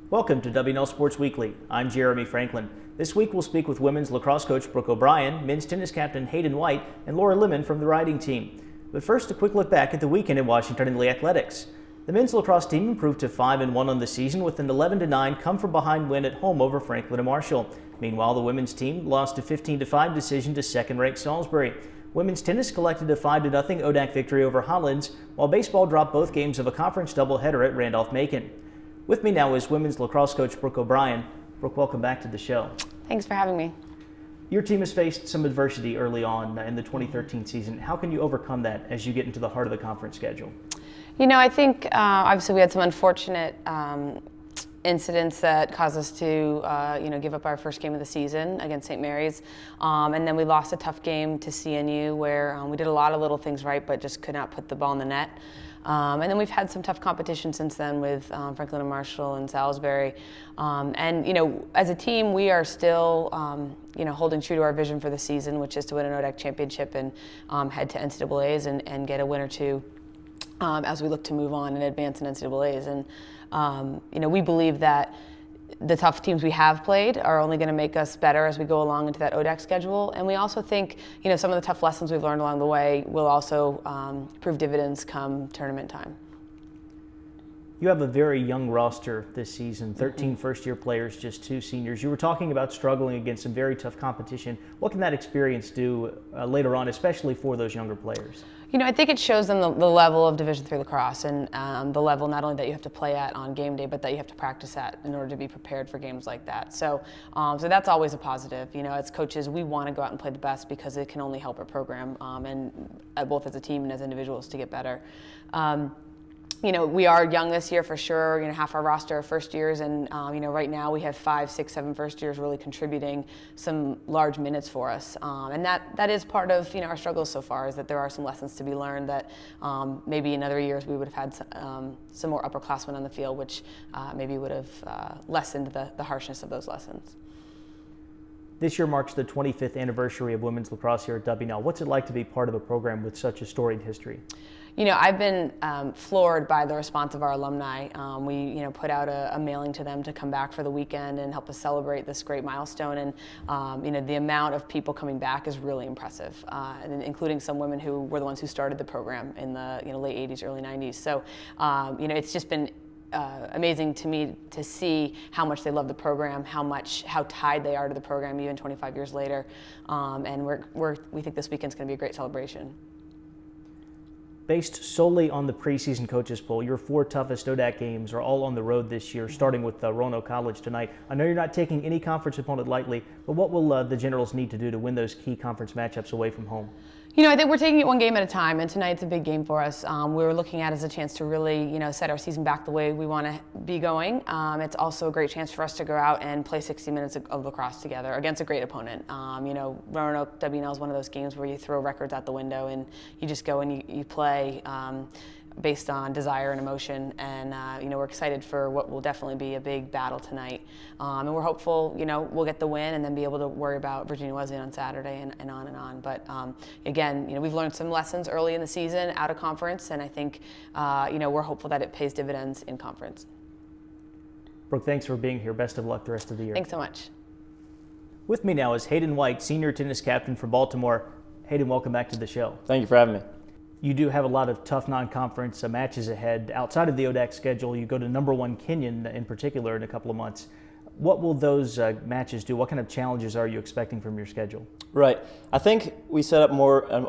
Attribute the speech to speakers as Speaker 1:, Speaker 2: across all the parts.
Speaker 1: Welcome to WNL Sports Weekly. I'm Jeremy Franklin. This week we'll speak with women's lacrosse coach Brooke O'Brien, men's tennis captain Hayden White, and Laura Lemon from the riding team. But first, a quick look back at the weekend in Washington in the athletics. The men's lacrosse team improved to 5-1 on the season with an 11-9 come-from-behind win at home over Franklin and Marshall. Meanwhile, the women's team lost a 15-5 decision to second-ranked Salisbury. Women's tennis collected a 5-0 ODAC victory over Hollins, while baseball dropped both games of a conference doubleheader at Randolph-Macon. With me now is women's lacrosse coach Brooke O'Brien. Brooke, welcome back to the show.
Speaker 2: Thanks for having me.
Speaker 1: Your team has faced some adversity early on in the 2013 season. How can you overcome that as you get into the heart of the conference schedule?
Speaker 2: You know, I think obviously we had some unfortunate incidents that caused us to give up our first game of the season against St. Mary's. And then we lost a tough game to CNU where we did a lot of little things right but just could not put the ball in the net. And then we've had some tough competition since then with Franklin and Marshall and Salisbury. And, you know, as a team, we are still, holding true to our vision for the season, which is to win an ODAC championship and head to NCAAs and get a win or two as we look to move on and advance in NCAAs. And, we believe that the tough teams we have played are only going to make us better as we go along into that ODAC schedule. And we also think, some of the tough lessons we've learned along the way will also prove dividends come tournament time.
Speaker 1: You have a very young roster this season, 13 first-year players, just 2 seniors. You were talking about struggling against some very tough competition. What can that experience do later on, especially for those younger players?
Speaker 2: I think it shows them the level of Division III lacrosse and the level not only that you have to play at on game day, but that you have to practice at in order to be prepared for games like that. So that's always a positive. As coaches, we want to go out and play the best because it can only help our program and both as a team and as individuals to get better. We are young this year for sure. Half our roster are first years, and right now we have 5, 6, 7 first years really contributing some large minutes for us. And that is part of our struggles so far, is that there are some lessons to be learned that maybe in other years we would have had some more upperclassmen on the field, which maybe would have lessened the harshness of those lessons.
Speaker 1: This year marks the 25th anniversary of women's lacrosse here at WNL. What's it like to be part of a program with such a storied history?
Speaker 2: I've been floored by the response of our alumni. We, put out a mailing to them to come back for the weekend and help us celebrate this great milestone. And, the amount of people coming back is really impressive, and including some women who were the ones who started the program in the late 80s, early 90s. So, it's just been amazing to me to see how much they love the program, how tied they are to the program even 25 years later. And we think this weekend's going to be a great celebration.
Speaker 1: Based solely on the preseason coaches poll, your 4 toughest ODAC games are all on the road this year, starting with Roanoke College tonight. I know you're not taking any conference opponent lightly, but what will the Generals need to do to win those key conference matchups away from home?
Speaker 2: I think we're taking it one game at a time, and tonight's a big game for us. We were looking at it as a chance to really, set our season back the way we want to be going. It's also a great chance for us to go out and play 60 minutes of lacrosse together against a great opponent. Roanoke WNL is one of those games where you throw records out the window and you just go and you play based on desire and emotion, and we're excited for what will definitely be a big battle tonight. And we're hopeful, we'll get the win and then be able to worry about Virginia Wesleyan on Saturday and on and on. But again, we've learned some lessons early in the season out of conference, and I think we're hopeful that it pays dividends in conference.
Speaker 1: Brooke, thanks for being here. Best of luck the rest of the year.
Speaker 2: Thanks so much.
Speaker 1: With me now is Hayden White, senior tennis captain for Baltimore. Hayden, welcome back to the show.
Speaker 3: Thank you for having me.
Speaker 1: You do have a lot of tough non-conference matches ahead. Outside of the ODAC schedule, you go to #1 Kenyon in particular in a couple of months. What will those matches do? What kind of challenges are you expecting from your schedule?
Speaker 3: Right. I think we set up a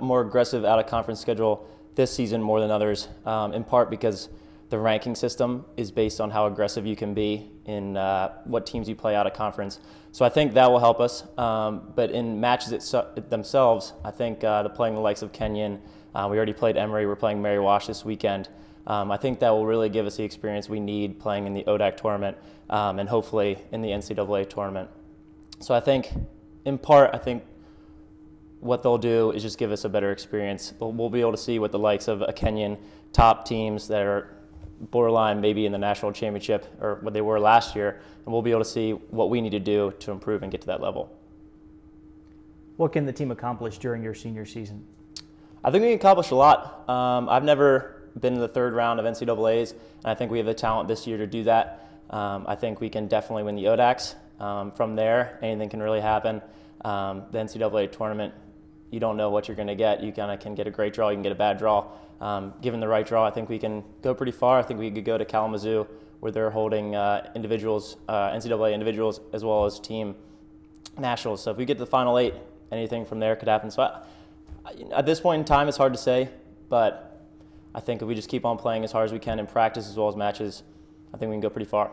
Speaker 3: more aggressive out-of-conference schedule this season more than others, in part because the ranking system is based on how aggressive you can be in what teams you play out of conference. So I think that will help us. But in matches themselves, I think playing the likes of Kenyon, we already played Emory, we're playing Mary Wash this weekend. I think that will really give us the experience we need playing in the ODAC tournament and hopefully in the NCAA tournament. So I think, in part, what they'll do is just give us a better experience. We'll be able to see what the likes of a Kenyon top teams that are borderline maybe in the national championship or what they were last year, and we'll be able to see what we need to do to improve and get to that level.
Speaker 1: What can the team accomplish during your senior season?
Speaker 3: I think we can accomplish a lot. I've never been in the third round of NCAAs, and I think we have the talent this year to do that. I think we can definitely win the ODACs. From there, anything can really happen. The NCAA tournament, you don't know what you're going to get. You kind of can get a great draw, you can get a bad draw. Given the right draw, I think we can go pretty far. I think we could go to Kalamazoo, where they're holding individuals, NCAA individuals, as well as team nationals. So if we get to the Final 8, anything from there could happen. So at this point in time, it's hard to say, but I think if we just keep on playing as hard as we can in practice as well as matches, I think we can go pretty far.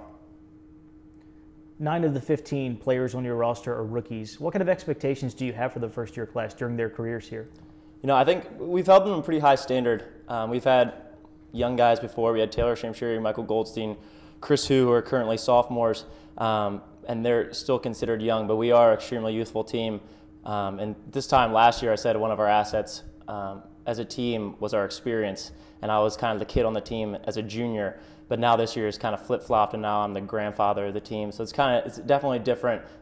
Speaker 1: 9 of the 15 players on your roster are rookies. What kind of expectations do you have for the first-year class during their careers here? You
Speaker 3: know, I think we've held them to a pretty high standard. We've had young guys before. We had Taylor Shamshiri, Michael Goldstein, Chris Hu, who are currently sophomores, and they're still considered young, but we are an extremely youthful team. And this time last year, I said one of our assets as a team was our experience, and I was kind of the kid on the team as a junior. But now this year is kind of flip-flopped, and now I'm the grandfather of the team. So it's definitely a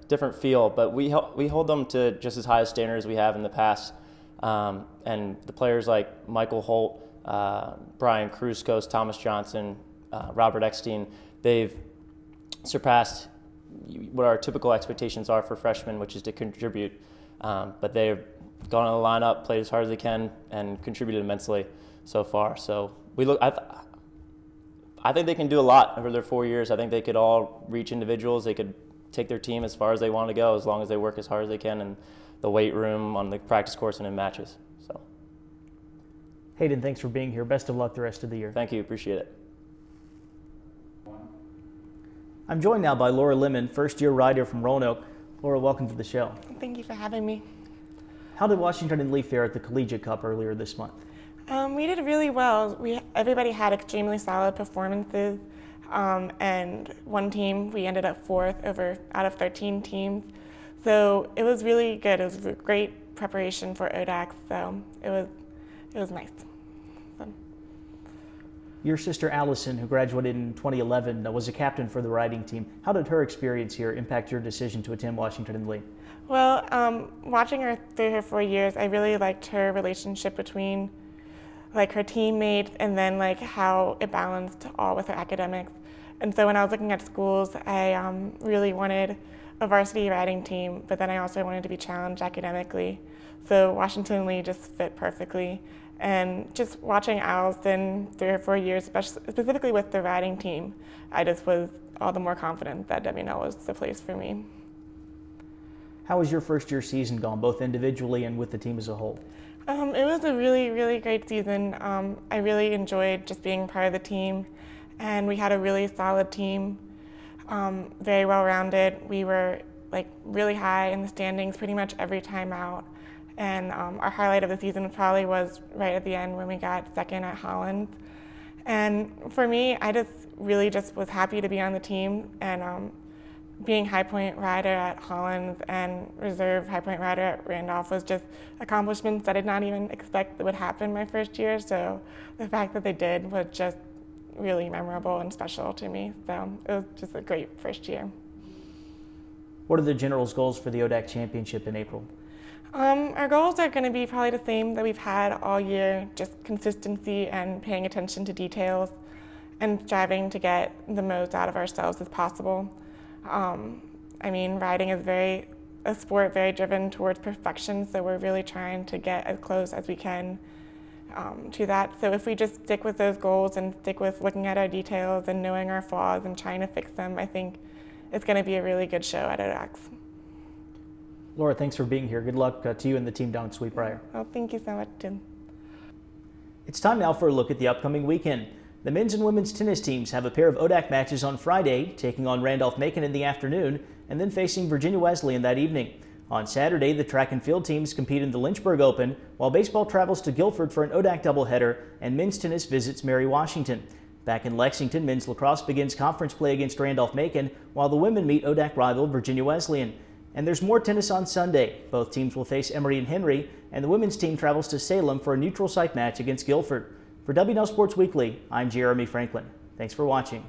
Speaker 3: different feel. But we hold them to just as high a standard as we have in the past. And the players like Michael Holt, Brian Kruzkos, Thomas Johnson, Robert Eckstein, they've surpassed what our typical expectations are for freshmen, which is to contribute. But they've gone on the lineup, played as hard as they can, and contributed immensely so far. So I think they can do a lot over their 4 years. I think they could all reach individuals. They could take their team as far as they want to go, as long as they work as hard as they can in the weight room, on the practice course, and in matches. So,
Speaker 1: Hayden, thanks for being here. Best of luck the rest of the year.
Speaker 3: Thank you. Appreciate it.
Speaker 1: I'm joined now by Laura Lemon, first-year rider from Roanoke. Laura, welcome to the show.
Speaker 4: Thank you for having me.
Speaker 1: How did Washington and Lee fare at the Collegiate Cup earlier this month?
Speaker 4: We did really well. Everybody had extremely solid performances, and one team, we ended up 4th out of 13 teams. So it was really good. It was a great preparation for ODAC, so it was nice. So.
Speaker 1: Your sister Allison, who graduated in 2011, was a captain for the riding team. How did her experience here impact your decision to attend Washington and Lee?
Speaker 4: Well, watching her through her 4 years, I really liked her relationship between her teammates and then how it balanced all with her academics. And so when I was looking at schools, I really wanted a varsity riding team, but then I also wanted to be challenged academically. So Washington and Lee just fit perfectly. And just watching Allison through her 4 years, specifically with the riding team, I just was all the more confident that WNL was the place for me.
Speaker 1: How was your first-year season gone, both individually and with the team as a whole?
Speaker 4: It was a really, really great season. I really enjoyed just being part of the team, and we had a really solid team, very well-rounded. We were really high in the standings pretty much every time out, and our highlight of the season probably was right at the end when we got 2nd at Holland. And for me, I really was happy to be on the team, and being high point rider at Holland and reserve high point rider at Randolph was just accomplishments that I did not even expect that would happen my first year. So the fact that they did was just really memorable and special to me. So it was just a great first year.
Speaker 1: What are the General's goals for the ODAC Championship in April?
Speaker 4: Our goals are going to be probably the same that we've had all year, just consistency and paying attention to details and striving to get the most out of ourselves as possible. I mean, riding is a sport very driven towards perfection, so we're really trying to get as close as we can to that. So if we just stick with those goals and stick with looking at our details and knowing our flaws and trying to fix them, I think it's going to be a really good show at ODACs.
Speaker 1: Laura, thanks for being here. Good luck to you and the team down at Sweetbriar.
Speaker 4: Well, thank you so much, Tim.
Speaker 1: It's time now for a look at the upcoming weekend. The men's and women's tennis teams have a pair of ODAC matches on Friday, taking on Randolph-Macon in the afternoon, and then facing Virginia Wesleyan that evening. On Saturday, the track and field teams compete in the Lynchburg Open, while baseball travels to Guilford for an ODAC doubleheader, and men's tennis visits Mary Washington. Back in Lexington, men's lacrosse begins conference play against Randolph-Macon, while the women meet ODAC rival Virginia Wesleyan. And there's more tennis on Sunday. Both teams will face Emory and Henry, and the women's team travels to Salem for a neutral site match against Guilford. For WNL Sports Weekly, I'm Jeremy Franklin. Thanks for watching.